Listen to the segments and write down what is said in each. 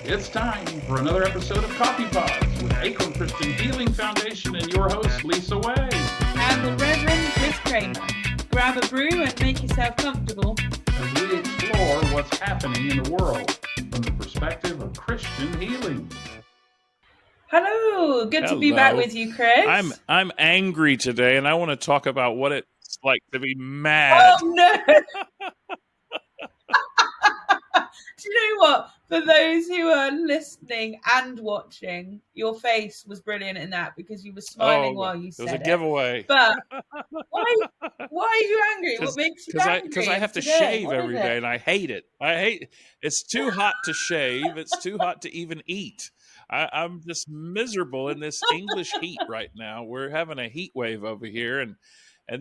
It's time for another episode of Coffee Pods with Acorn Christian Healing Foundation and your host, Lisa Way. And the Reverend Chris Kramer. Grab a brew and make yourself comfortable as we explore what's happening in the world from the perspective of Christian healing. Hello, good to be back with you, Chris. I'm angry today, and I want to talk about what it's like to be mad. Oh no! Do you know what? For those who are listening and watching, your face was brilliant in that because you were smiling while you said it. It was a giveaway. But why are you angry? What makes you angry? Because I have to shave every day, and I hate it. It's too hot to shave. It's too hot to even eat. I'm just miserable in this English heat right now. We're having a heat wave over here, and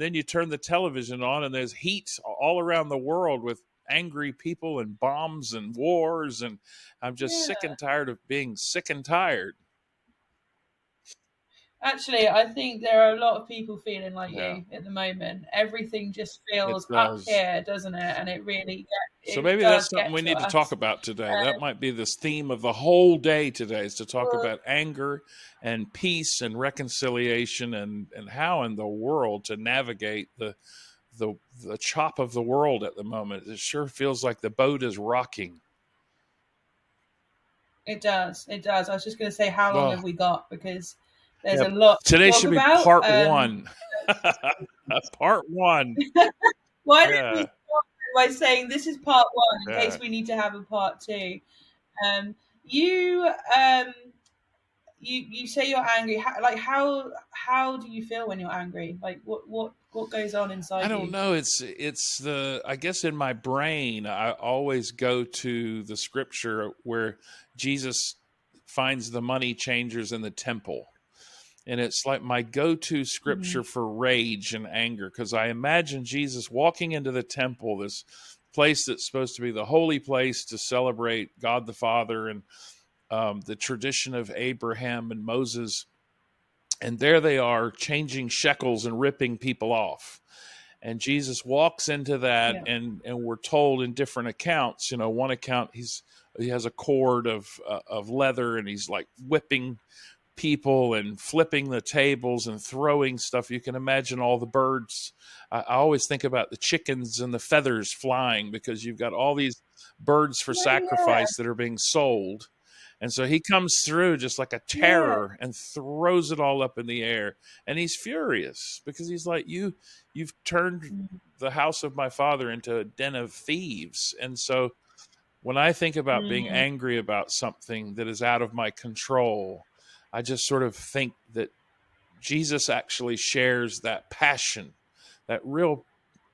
then you turn the television on, and there's heat all around the world with angry people and bombs and wars, and I'm just sick and tired of being sick and tired. Actually, I think there are a lot of people feeling like you at the moment. Everything just feels up here, doesn't it? And it really gets. So maybe that's something we need to talk about today. That might be this theme of the whole day today, is to talk about anger and peace and reconciliation and how in the world to navigate the chop of the world at the moment. It sure feels like the boat is rocking. It does. I was just going to say, how long have we got? Because there's a lot. Today should be part one. Part one. Why did we start by saying this is part one in case we need to have a part two? You say you're angry. How do you feel when you're angry? Like what goes on inside you? I don't know. It's I guess in my brain, I always go to the scripture where Jesus finds the money changers in the temple. And it's like my go-to scripture for rage and anger, because I imagine Jesus walking into the temple, this place that's supposed to be the holy place to celebrate God the Father and the tradition of Abraham and Moses. And there they are changing shekels and ripping people off. And Jesus walks into that, and we're told in different accounts, one account he has a cord of leather, and he's like whipping people and flipping the tables and throwing stuff. You can imagine all the birds. I always think about the chickens and the feathers flying, because you've got all these birds for sacrifice that are being sold. And so he comes through just like a terror and throws it all up in the air. And he's furious because he's like, you've turned the house of my father into a den of thieves. And so when I think about being angry about something that is out of my control, I just sort of think that Jesus actually shares that passion, that real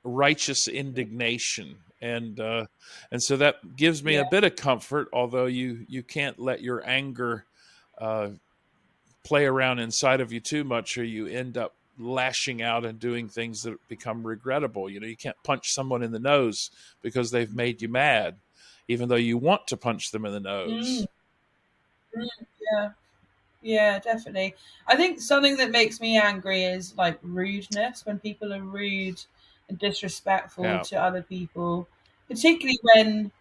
righteous indignation. And so that gives me a bit of comfort, although you can't let your anger play around inside of you too much, or you end up lashing out and doing things that become regrettable. You can't punch someone in the nose because they've made you mad, even though you want to punch them in the nose. Yeah, definitely. I think something that makes me angry is like rudeness, when people are rude and disrespectful to other people, particularly when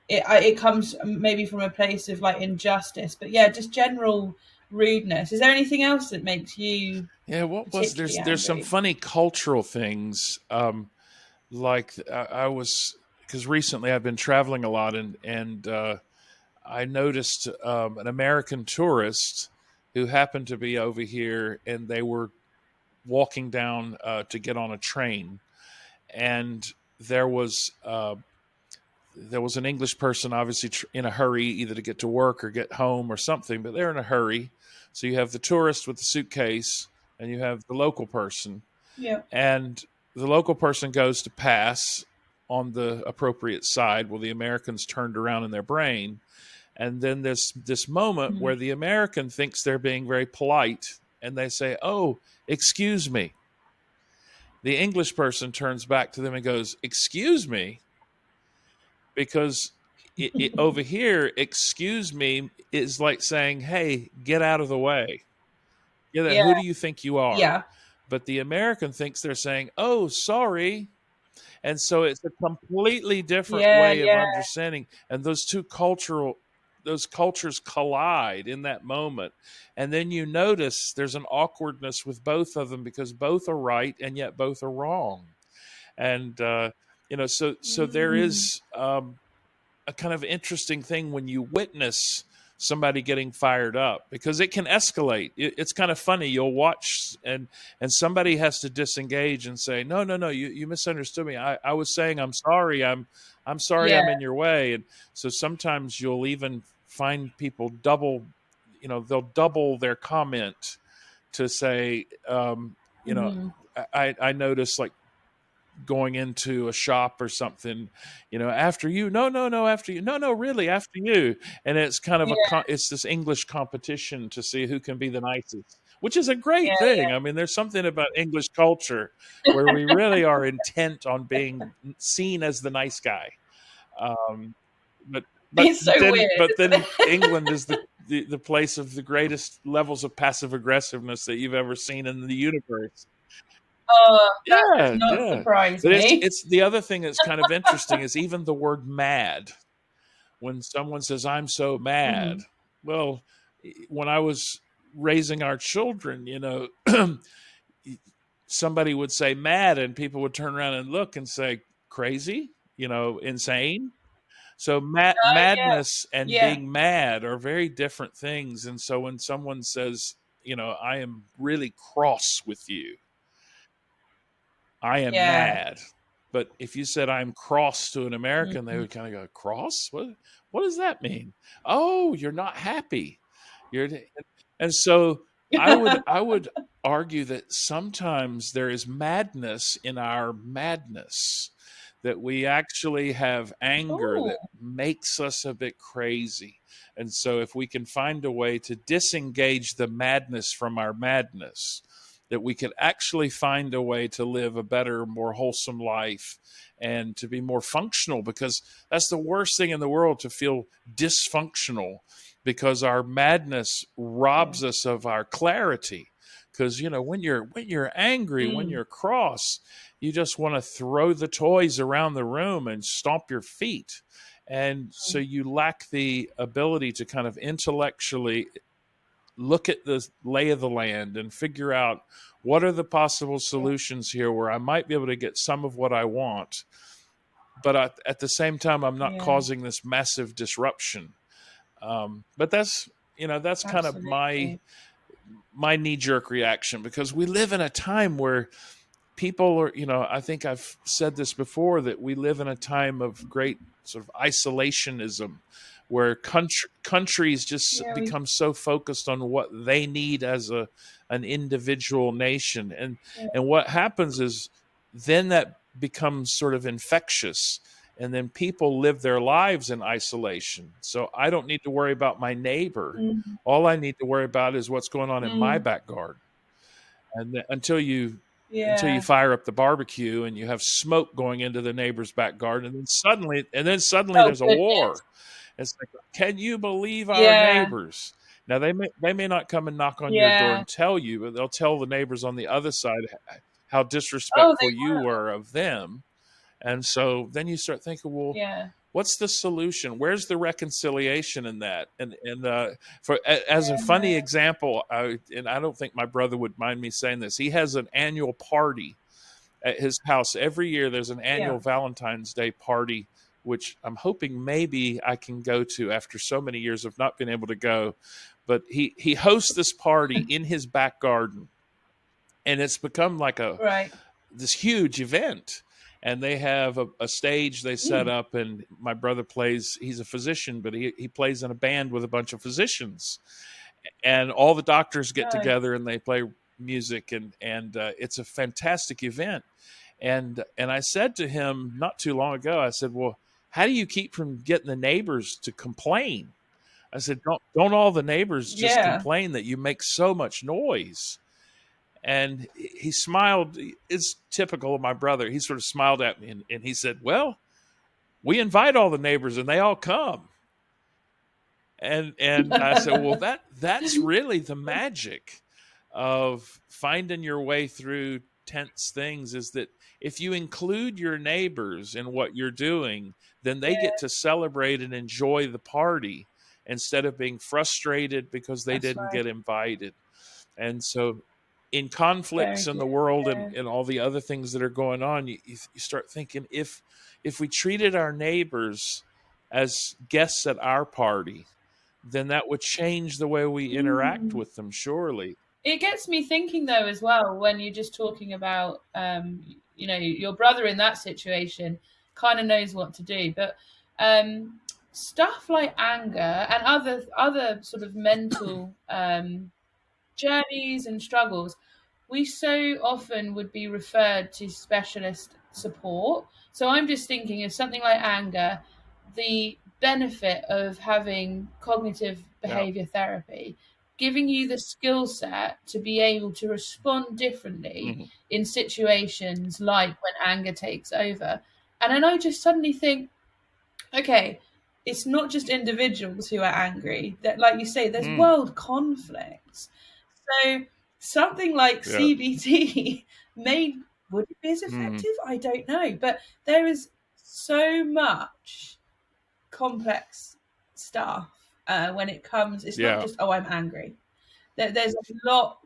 it comes maybe from a place of like injustice, but just general rudeness. Is there anything else that makes you there's some funny cultural things, like I was, because recently I've been traveling a lot, and I noticed an American tourist who happened to be over here, and they were walking down to get on a train, and there was an English person, obviously in a hurry, either to get to work or get home or something, but they're in a hurry. So you have the tourist with the suitcase, and you have the local person. Yeah. And the local person goes to pass on the appropriate side. Well, the Americans turned around in their brain. And then there's this moment where the American thinks they're being very polite, and they say, "Oh, excuse me." The English person turns back to them and goes, "Excuse me?" Because over here, "excuse me" is like saying, "Hey, get out of the way. Who do you think you are?" Yeah. But the American thinks they're saying, "Oh, sorry." And so it's a completely different way of understanding. And those two cultural those cultures collide in that moment, and then you notice there's an awkwardness with both of them because both are right and yet both are wrong. And so there is a kind of interesting thing when you witness somebody getting fired up, because it can escalate. It's kind of funny. You'll watch and somebody has to disengage and say, no, you misunderstood me. I was saying, I'm sorry. I'm sorry. I'm in your way. And so sometimes you'll even find people they'll double their comment to say, I noticed, like, going into a shop or something, after you, no, after you, no, really, after you. And it's kind of it's this English competition to see who can be the nicest, which is a great thing. I mean, there's something about English culture where we really are intent on being seen as the nice guy. But it's so weird. But then England is the place of the greatest levels of passive aggressiveness that you've ever seen in the universe. That does not surprise me. It's the other thing that's kind of interesting is even the word mad. When someone says, I'm so mad. Well, when I was raising our children, somebody would say mad and people would turn around and look and say crazy, insane. So madness and being mad are very different things. And so when someone says, I am really cross with you, I am mad. But if you said I'm cross to an American, they would kind of go, cross? What does that mean? Oh, you're not happy. And so I would argue that sometimes there is madness in our madness, that we actually have anger that makes us a bit crazy. And so if we can find a way to disengage the madness from our madness, that we could actually find a way to live a better, more wholesome life and to be more functional, because that's the worst thing in the world, to feel dysfunctional, because our madness robs us of our clarity. Because, when you're angry, when you're cross, you just want to throw the toys around the room and stomp your feet. And so you lack the ability to kind of intellectually look at the lay of the land and figure out what are the possible solutions here where I might be able to get some of what I want, but at the same time, I'm not causing this massive disruption. But that's kind of my knee-jerk reaction, because we live in a time where people are, I think I've said this before, that we live in a time of great sort of isolationism, where countries just become so focused on what they need as an individual nation. And what happens is then that becomes sort of infectious, and then people live their lives in isolation. So I don't need to worry about my neighbor. All I need to worry about is what's going on in my back garden. And until you fire up the barbecue and you have smoke going into the neighbor's back garden, and then suddenly there's a war. It's like, can you believe our neighbors? Now, they may not come and knock on your door and tell you, but they'll tell the neighbors on the other side how disrespectful you were of them. And so then you start thinking, well, what's the solution? Where's the reconciliation in that? And as a funny example, and I don't think my brother would mind me saying this, he has an annual party at his house. Every year there's an annual Valentine's Day party, which I'm hoping maybe I can go to after so many years of not being able to go. But he hosts this party in his back garden, and it's become like this huge event. And they have a stage they set up, and my brother plays. He's a physician, but he plays in a band with a bunch of physicians, and all the doctors get together and they play music, and it's a fantastic event. And I said to him not too long ago, I said, well, how do you keep from getting the neighbors to complain? I said, don't all the neighbors just complain that you make so much noise? And he smiled. It's typical of my brother. He sort of smiled at me and he said, well, we invite all the neighbors and they all come. And I said, well, that's really the magic of finding your way through tense things, is that if you include your neighbors in what you're doing, then they get to celebrate and enjoy the party. instead of being frustrated because they That's didn't right. get invited. And so in Very conflicts in the good. world Yeah. and all the other things that are going on, you start thinking, if we treated our neighbors as guests at our party, then that would change the way we interact Mm. with them, surely. It gets me thinking though as well when you're just talking about your brother in that situation kind of knows what to do, but stuff like anger and other sort of mental journeys and struggles, we so often would be referred to specialist support. So I'm just thinking of something like anger, the benefit of having cognitive Yeah. behavior therapy, giving you the skill set to be able to respond differently Mhm. in situations like when anger takes over. And then I just suddenly think, okay, it's not just individuals who are angry. That, like you say, there's Mm. world conflicts. So something like Yeah. CBT would it be as Mm. effective? I don't know, but there is so much complex stuff when it comes. It's not Yeah. just I'm angry. There's a lot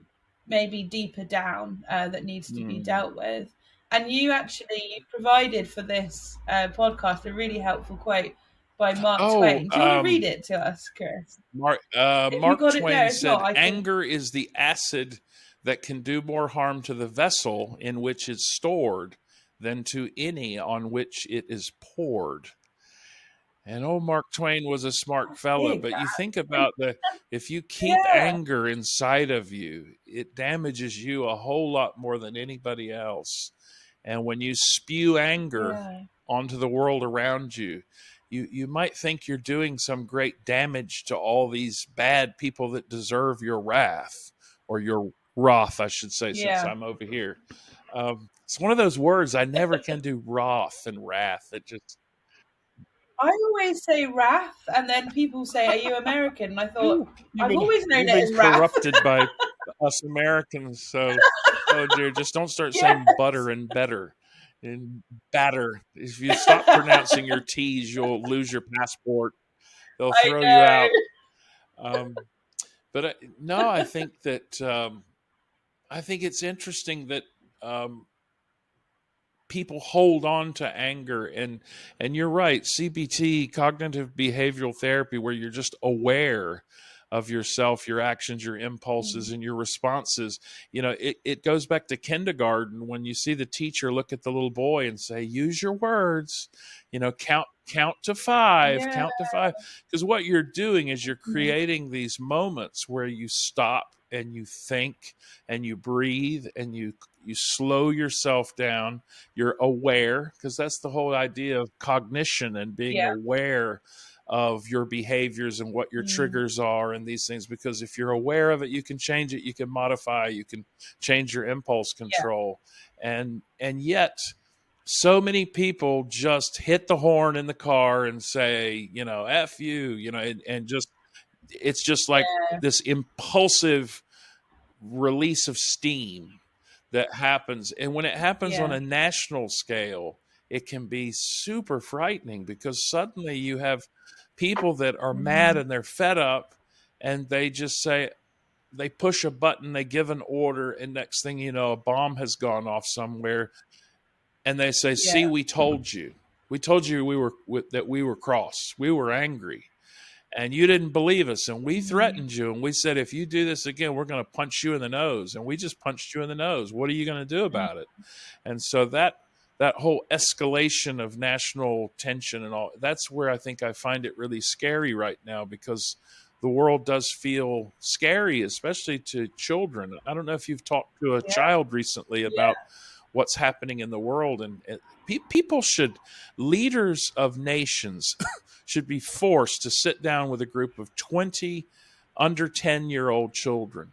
maybe deeper down that needs to be Mm. dealt with. And you actually provided for this podcast a really helpful quote by Mark Oh, Twain. Do you want to read it to us, Chris? Mark If you Mark got it there, Twain if said, not, I can. anger is the acid that can do more harm to the vessel in which it's stored than to any on which it is poured. And old Mark Twain was a smart That's fella, big. but you think about if you keep Yeah. anger inside of you, it damages you a whole lot more than anybody else. And when you spew anger Yeah. onto the world around you, you might think you're doing some great damage to all these bad people that deserve your wrath, or your wrath, I should say, since Yeah. I'm over here. It's one of those words I never can do, wrath and wrath. It just I always say wrath, and then people say, "Are you American?" And I thought, I've always known you've it been as wrath. corrupted by us Americans. So, oh dear, just don't start saying butter and better and batter. If you stop pronouncing your T's, you'll lose your passport. They'll I throw you know. out. But no, I think that I think it's interesting that people hold on to anger, and you're right, CBT, cognitive behavioral therapy, where you're just aware of yourself, your actions, your impulses, and your responses. It goes back to kindergarten when you see the teacher look at the little boy and say, use your words, count to five, Yeah. count to five. Because what you're doing is you're creating these moments where you stop and you think and you breathe and you slow yourself down. You're aware, because that's the whole idea of cognition and being aware of your behaviors and what your triggers are and these things. Because if you're aware of it, you can change it, you can modify, you can change your impulse control. And yet so many people just hit the horn in the car and say, F you, and just, it's just like this impulsive release of steam that happens. And when it happens on a national scale, it can be super frightening, because suddenly you have people that are mad and they're fed up, and they just say, they push a button, they give an order, and next thing you know, a bomb has gone off somewhere, and they say, see, we told you that we were cross, we were angry, and you didn't believe us, and we threatened you, and we said, if you do this again, we're going to punch you in the nose, and we just punched you in the nose. What are you going to do about it? And so that whole escalation of national tension and all, that's where I think I find it really scary right now, because the world does feel scary, especially to children. I don't know if you've talked to a child recently about what's happening in the world, and people leaders of nations should be forced to sit down with a group of 20 under 10-year-old children,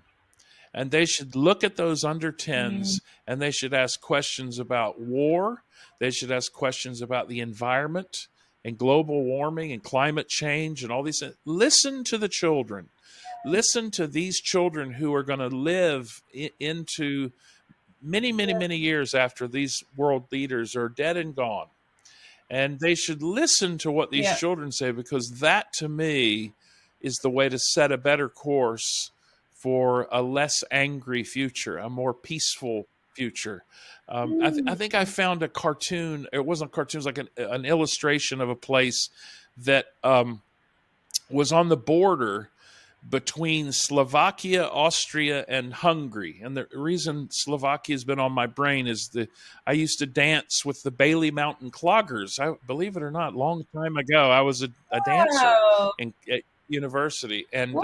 and they should look at those under 10s and they should ask questions about war. They should ask questions about the environment and global warming and climate change and all these things. Listen to the children. Listen to these children who are going to live into many, many, many years after these world leaders are dead and gone. And they should listen to what these children say, because that, to me, is the way to set a better course for a less angry future, a more peaceful future. I think I found a cartoon. It wasn't a cartoon. It was like an illustration of a place that was on the border between Slovakia, Austria, and Hungary. And the reason Slovakia has been on my brain is I used to dance with the Bailey Mountain Cloggers. Believe it or not, long time ago, I was a dancer at university. And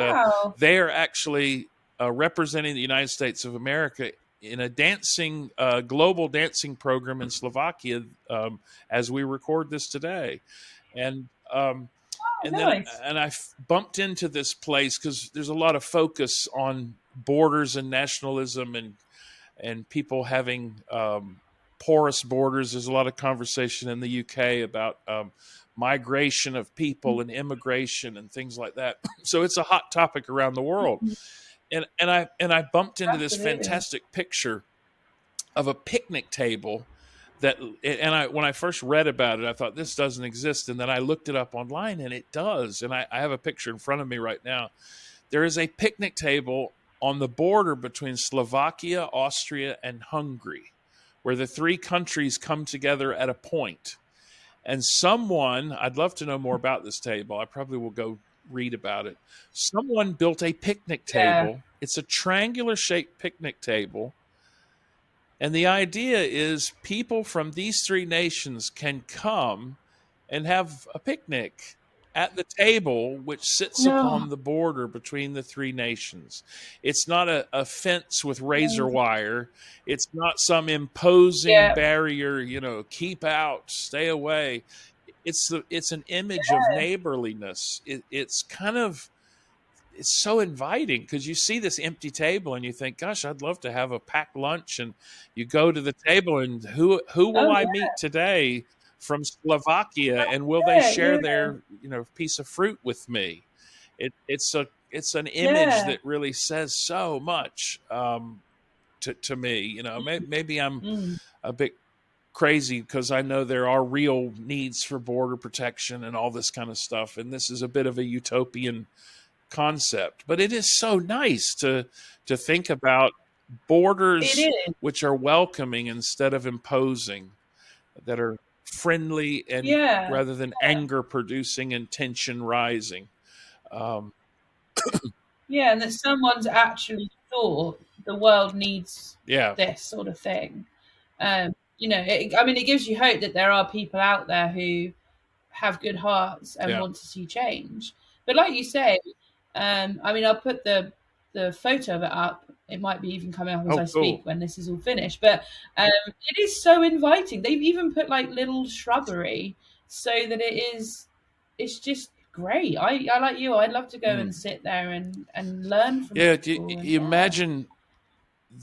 they are actually representing the United States of America in a global dancing program in Slovakia as we record this today. And nice. then I bumped into this place because there's a lot of focus on borders and nationalism and people having porous borders. There's a lot of conversation in the UK about migration of people and immigration and things like that. So it's a hot topic around the world. And I bumped into this fantastic picture of a picnic table when I first read about it, I thought this doesn't exist. And then I looked it up online and it does. And I have a picture in front of me right now. There is a picnic table on the border between Slovakia, Austria, and Hungary, where the three countries come together at a point. And I'd love to know more about this table. I probably will go read about it. Someone built a picnic table. Yeah. It's a triangular shaped picnic table. And the idea is people from these three nations can come and have a picnic at the table, which sits upon the border between the three nations. It's not a fence with razor wire. It's not some imposing barrier, keep out, stay away. It's an image of neighborliness. It's so inviting because you see this empty table and you think, gosh, I'd love to have a packed lunch. And you go to the table and who will I meet today from Slovakia, and will they share their piece of fruit with me? It's an image that really says so much to me. Maybe I'm a bit crazy because I know there are real needs for border protection and all this kind of stuff, and this is a bit of a utopian concept, but it is so nice to think about borders which are welcoming instead of imposing, that are friendly and rather than anger producing and tension rising. And that someone's actually thought the world needs this sort of thing. It gives you hope that there are people out there who have good hearts and want to see change. But like you say, I'll put the photo of it up. It might be even coming up as I speak when this is all finished. But it is so inviting. They've even put like little shrubbery so that it's just great. I like you. I'd love to go and sit there and learn from people. You imagine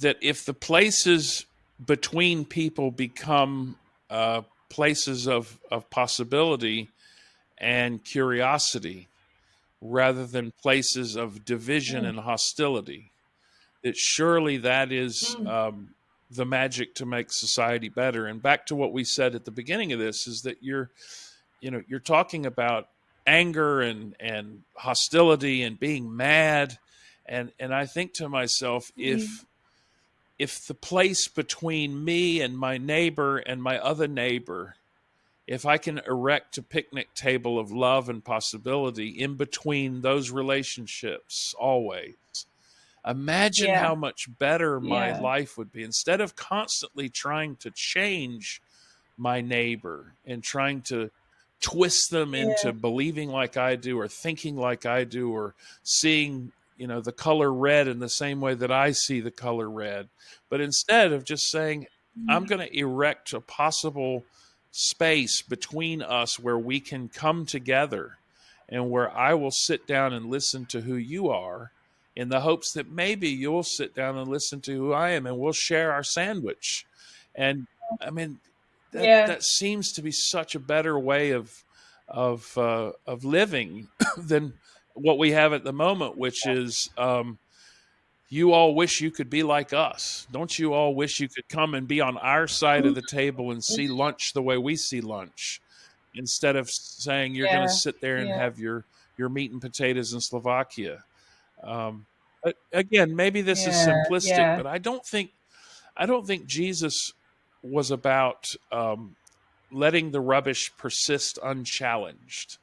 that if the places between people become places of possibility and curiosity, rather than places of division and hostility, that surely that is the magic to make society better. And back to what we said at the beginning of this is that you're talking about anger and hostility and being mad. And I think to myself, if the place between me and my neighbor and my other neighbor, if I can erect a picnic table of love and possibility in between those relationships always, imagine how much better my life would be. Instead of constantly trying to change my neighbor and trying to twist them into believing like I do or thinking like I do or seeing, the color red in the same way that I see the color red. But instead of just saying, I'm going to erect a possible space between us where we can come together and where I will sit down and listen to who you are in the hopes that maybe you'll sit down and listen to who I am and we'll share our sandwich. And that seems to be such a better way of living than what we have at the moment, which is you all wish you could be like us. Don't you all wish you could come and be on our side of the table and see lunch the way we see lunch, instead of saying you're going to sit there and have your your meat and potatoes in Slovakia. But again, maybe this is Yeah, simplistic, yeah. but I don't think Jesus was about letting the rubbish persist unchallenged.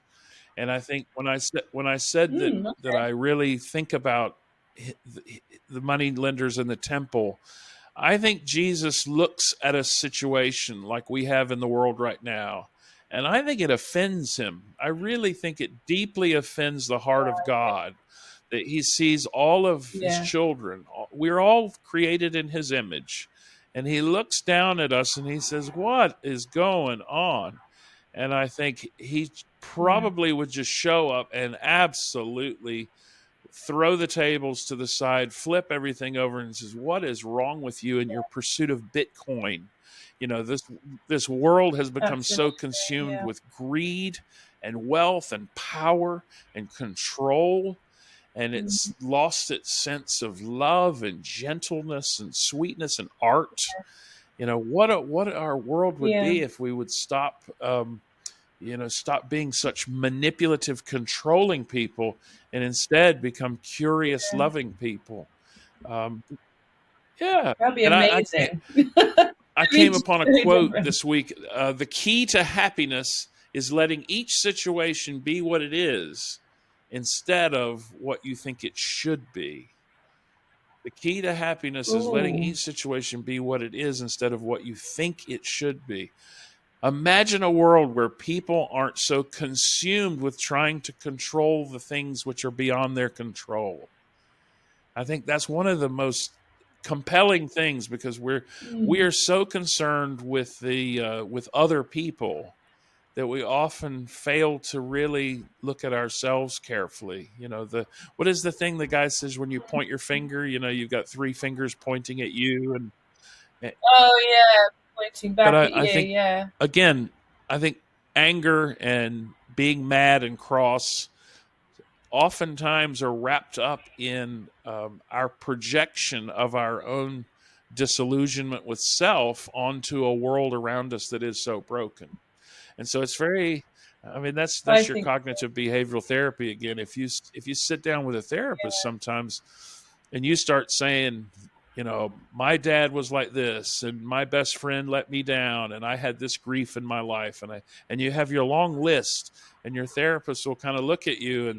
And I think when I said that Okay. I really think about the money lenders in the temple, I think Jesus looks at a situation like we have in the world right now, and I think it offends him. I really think it deeply offends the heart of God that he sees all of his Yeah. children. We're all created in his image. And he looks down at us and he says, "What is going on?" And I think he probably would just show up and absolutely throw the tables to the side, flip everything over, and says, "What is wrong with you in your pursuit of Bitcoin? You know, this world has become so Absolutely. consumed Yeah. with greed and wealth and power and control, and it's lost its sense of love and gentleness and sweetness and art. You know, what our world would Yeah. be if we would stop." Stop being such manipulative, controlling people, and instead become curious, loving people. Um, yeah, That'd be and amazing. I came It's upon a so quote different. this week. The key to happiness is letting each situation be what it is, instead of what you think it should be. The key to happiness is letting Ooh. each situation be what it is instead of what you think it should be. Imagine a world where people aren't so consumed with trying to control the things which are beyond their control. I think that's one of the most compelling things, because we are so concerned with with other people that we often fail to really look at ourselves carefully. You know, what is the thing the guy says when you point your finger? You know, you've got three fingers pointing at you, and Oh yeah, pointing but back at I you. think, Yeah. again, I think anger and being mad and cross oftentimes are wrapped up in our projection of our own disillusionment with self onto a world around us that is so broken. And so it's very, I mean, that's I your think cognitive behavioral therapy again. If you sit down with a therapist sometimes and you start saying, you know, my dad was like this, and my best friend let me down, and I had this grief in my life, and you have your long list, and your therapist will kind of look at you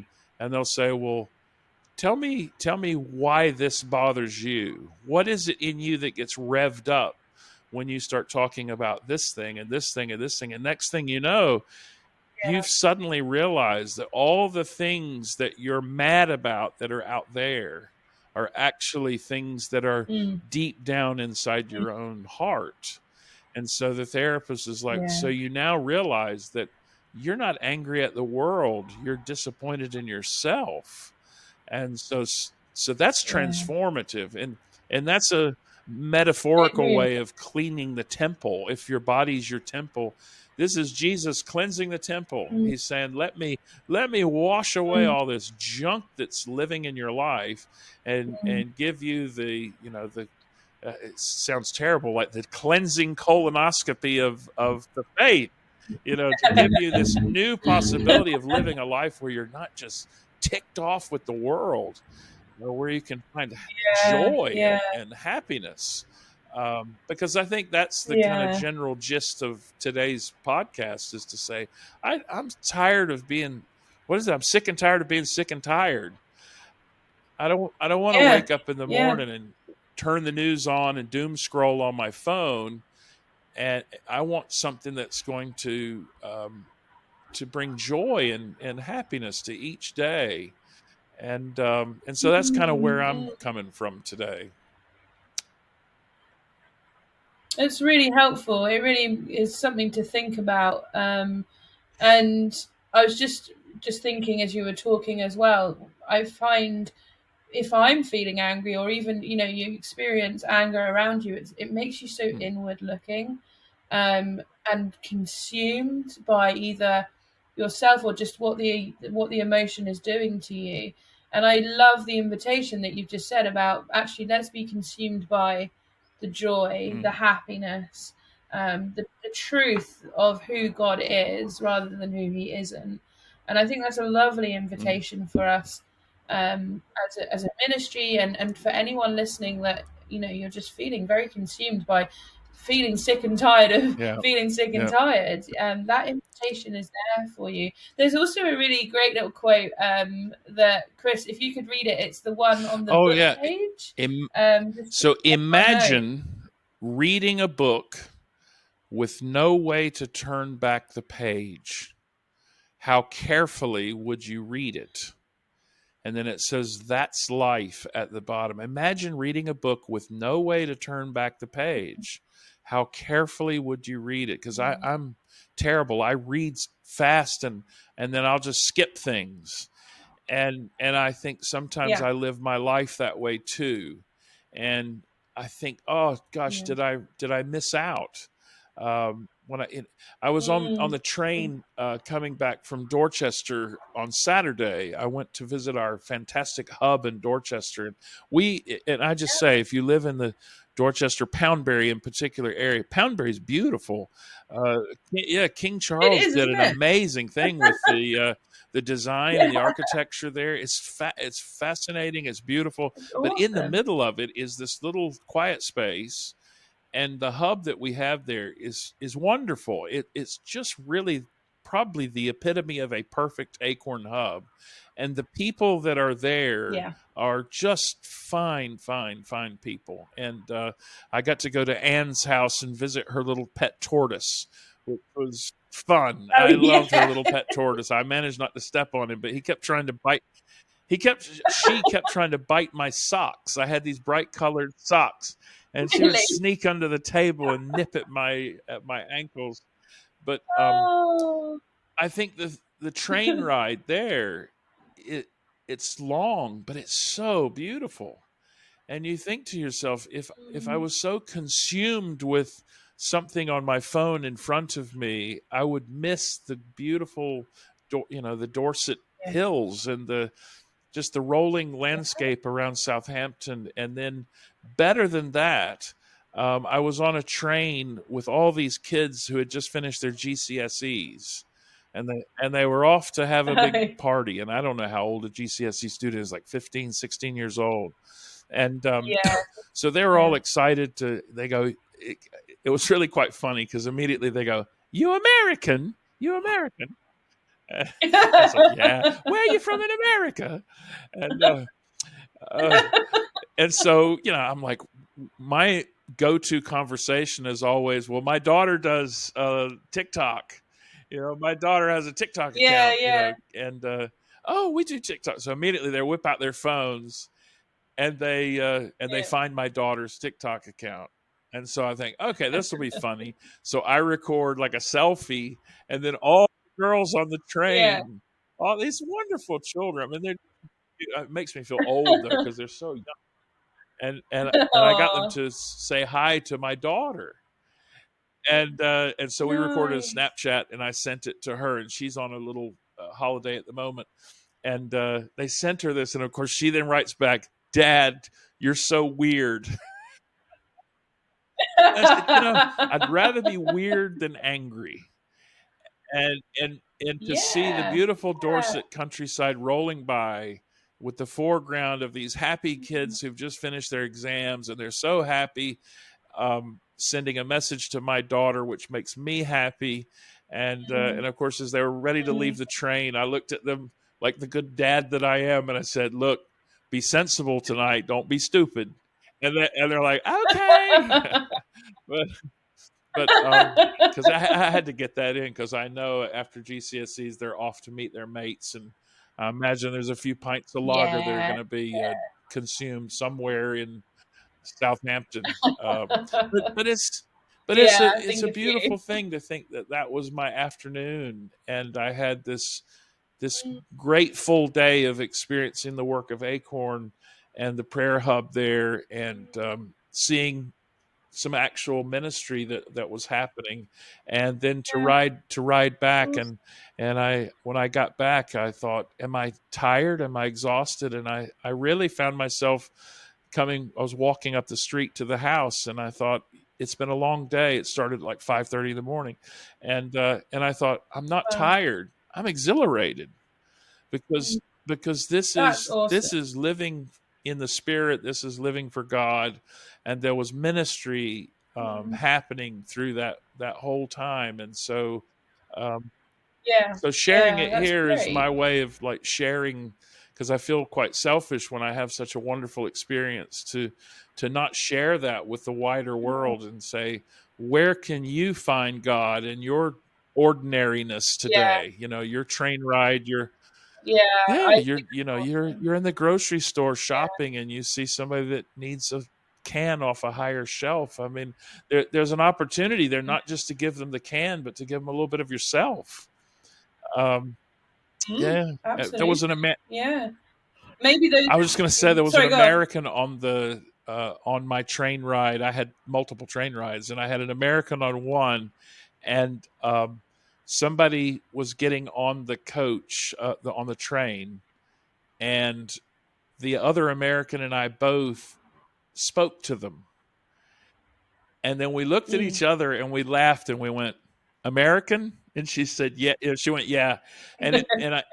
and they'll say, "Well, tell me why this bothers you. What is it in you that gets revved up when you start talking about this thing and this thing and this thing?" And next thing you know, you've suddenly realized that all the things that you're mad about that are out there are actually things that are deep down inside your own heart. And so the therapist is like, "So you now realize that you're not angry at the world, you're disappointed in yourself." And so that's transformative, and that's a metaphorical way of cleaning the temple. If your body's your temple, this is Jesus cleansing the temple. He's saying, let me wash away all this junk that's living in your life, and give you the, you know, the it sounds terrible, like the cleansing colonoscopy of the faith, you know, to give you this new possibility of living a life where you're not just ticked off with the world, you know, where you can find joy and happiness. Because I think that's the kind of general gist of today's podcast, is to say, I'm tired of being, what is it? I'm sick and tired of being sick and tired. I don't want to wake up in the morning and turn the news on and doom scroll on my phone. And I want something that's going to bring joy and happiness to each day. And so that's kind of where I'm coming from today. It's really helpful. It really is something to think about. And I was just thinking as you were talking as well, I find if I'm feeling angry, or even, you know, you experience anger around you, it makes you so inward looking, and consumed by either yourself or just what the emotion is doing to you. And I love the invitation that you've just said about, actually, let's be consumed by the joy, the happiness, the truth of who God is rather than who he isn't. And I think that's a lovely invitation for us as a ministry, and for anyone listening that, you're just feeling very consumed by feeling sick and tired of Yeah. feeling sick and Yeah. tired. That invitation is there for you. There's also a really great little quote that, Chris, if you could read it, it's the one on the book page. So imagine reading a book with no way to turn back the page. How carefully would you read it? And then it says, that's life at the bottom. Imagine reading a book with no way to turn back the page. How carefully would you read it? Because I'm terrible. I read fast and then I'll just skip things. And I think sometimes I live my life that way too. And I think, oh gosh, did I miss out? When I was on the train coming back from Dorchester on Saturday, I went to visit our fantastic hub in Dorchester, and I just say, if you live in the Dorchester Poundbury in particular area, Poundbury is beautiful. King Charles did an amazing thing with the design and the architecture there. It's fascinating. It's beautiful. It's awesome. But in the middle of it is this little quiet space. And the hub that we have there is wonderful. It's just really probably the epitome of a perfect Acorn hub. And the people that are there are just fine people. And I got to go to Anne's house and visit her little pet tortoise, which was fun. I loved her little pet tortoise. I managed not to step on him, but she kept trying to bite my socks. I had these bright colored socks. And she would sneak under the table and nip at my ankles. But I think the train ride there, it's long, but it's so beautiful. And you think to yourself, if I was so consumed with something on my phone in front of me, I would miss the beautiful, the Dorset hills and the rolling landscape around Southampton. And then better than that, I was on a train with all these kids who had just finished their GCSEs, and they were off to have a big party. And I don't know how old a GCSE student is, like 15, 16 years old. And so they were all excited they go, it was really quite funny because immediately they go, you American? I was like, yeah. Where are you from in America? And so, I'm like, my go-to conversation is always, well, my daughter does TikTok. My daughter has a TikTok account. And we do TikTok. So immediately they whip out their phones and they find my daughter's TikTok account. And so I think, okay, this will be funny. So I record like a selfie, and then all girls on the train, all these wonderful children. I mean, it makes me feel old though because they're so young. And I got them to say hi to my daughter, and so we recorded a Snapchat, and I sent it to her, and she's on a little holiday at the moment, and they sent her this, and of course she then writes back, "Dad, you're so weird." I said, I'd rather be weird than angry. And to see the beautiful Dorset countryside rolling by with the foreground of these happy kids who've just finished their exams, and they're so happy, sending a message to my daughter, which makes me happy. And of course, as they were ready to leave the train, I looked at them like the good dad that I am, and I said, "Look, be sensible tonight. Don't be stupid." And they're like, "Okay." But because I had to get that in, because I know after GCSEs they're off to meet their mates, and I imagine there's a few pints of lager that are going to be consumed somewhere in Southampton. But it's a beautiful thing to think that was my afternoon, and I had this great full day of experiencing the work of Acorn and the prayer hub there, and seeing some actual ministry that was happening, and then to ride back, and when I got back, I thought, am I tired? Am I exhausted? And I really found myself I was walking up the street to the house, and I thought, it's been a long day. It started at like 5:30 in the morning, and I thought, I'm not tired. I'm exhilarated. because this That's is living in the Spirit. This is living for God, and there was ministry happening through that whole time. And so so sharing it that's here is great. my way of like sharing, because I feel quite selfish when I have such a wonderful experience to not share that with the wider world and say, where can you find God in your ordinariness today? You know, your train ride, you're in the grocery store shopping and you see somebody that needs a can off a higher shelf. I mean, there's an opportunity there, not just to give them the can, but to give them a little bit of yourself. There was Maybe those. I was just going to say there was an American on my train ride. I had multiple train rides, and I had an American on one, and somebody was getting on the coach on the train, and the other American and I both spoke to them, and then we looked at each other and we laughed and we went, "American?" And she said, "Yeah." She went, "Yeah." And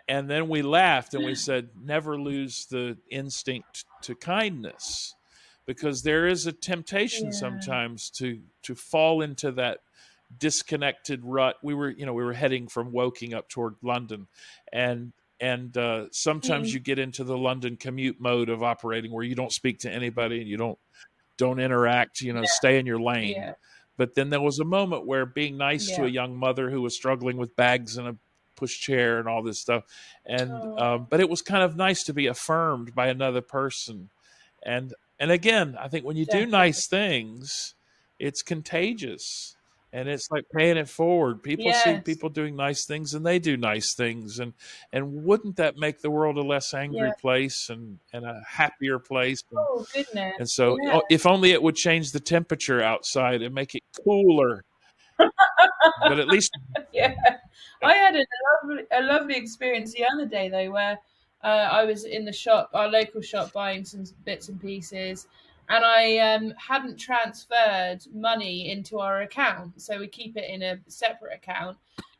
and then we laughed and we said, "Never lose the instinct to kindness, because there is a temptation sometimes to fall into that disconnected rut." We were heading from Woking up toward London, and sometimes you get into the London commute mode of operating where you don't speak to anybody and you don't interact. Stay in your lane. Yeah. But then there was a moment where being nice to a young mother who was struggling with bags and a pushchair and all this stuff, and but it was kind of nice to be affirmed by another person, and again, I think when you do nice things, it's contagious, and it's like paying it forward. People see people doing nice things, and they do nice things, and wouldn't that make the world a less angry place and a happier place? Oh goodness! And so, if only it would change the temperature outside and make it cooler. But at least, I had a lovely experience the other day though, where I was in the shop, our local shop, buying some bits and pieces. And I hadn't transferred money into our account, so we keep it in a separate account,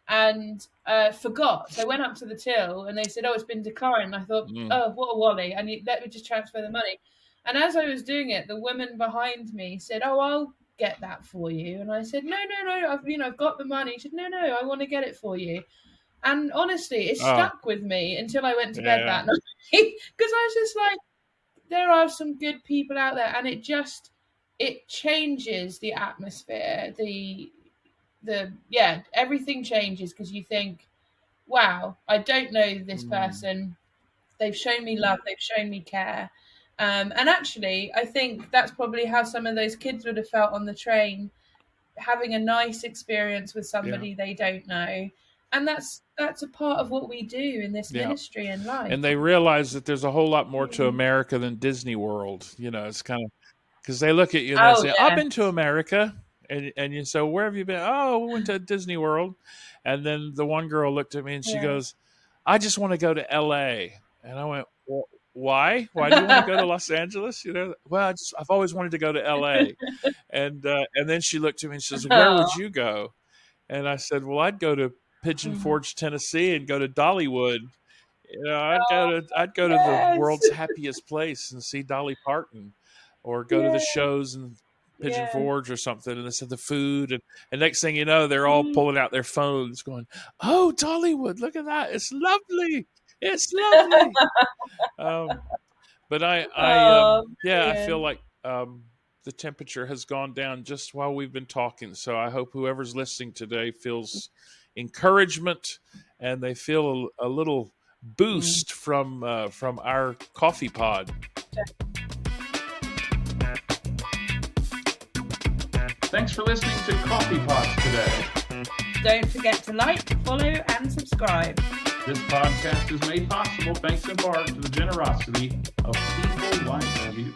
and forgot. So I went up to the till, and they said, "Oh, it's been declined." I thought, "Oh, what a wally! Let me just transfer the money." And as I was doing it, the woman behind me said, "Oh, I'll get that for you." And I said, "No, I've got the money." She said, "No, I want to get it for you." And honestly, it stuck with me until I went to bed that night, because I was just like, there are some good people out there, and it changes the atmosphere. Everything changes, because you think, wow, I don't know this person. They've shown me love. They've shown me care. And actually, I think that's probably how some of those kids would have felt on the train, having a nice experience with somebody they don't know. And that's a part of what we do in this ministry and life. And they realize that there's a whole lot more to America than Disney World. It's kind of, because they look at you and they say, "I've been to America." And you say, "Where have you been?" "Oh, we went to Disney World." And then the one girl looked at me and she goes, "I just want to go to LA." And I went, "Well, why? Why do you want to go to Los Angeles?" "Well, I've always wanted to go to LA." And then she looked at me and she says, "Where would you go?" And I said, "Well, I'd go to Pigeon Forge, Tennessee, and go to Dollywood. I'd go to the world's happiest place and see Dolly Parton, or go to the shows in Pigeon Forge or something." And they said the food, and next thing you know, they're all pulling out their phones, going, "Oh, Dollywood! Look at that! It's lovely! It's lovely!" But I feel like the temperature has gone down just while we've been talking. So I hope whoever's listening today feels encouragement, and they feel a little boost from our coffee pod. Thanks for listening to Coffee Pods today. Don't forget to like, follow, and subscribe. This podcast is made possible thanks in part to the generosity of people like you.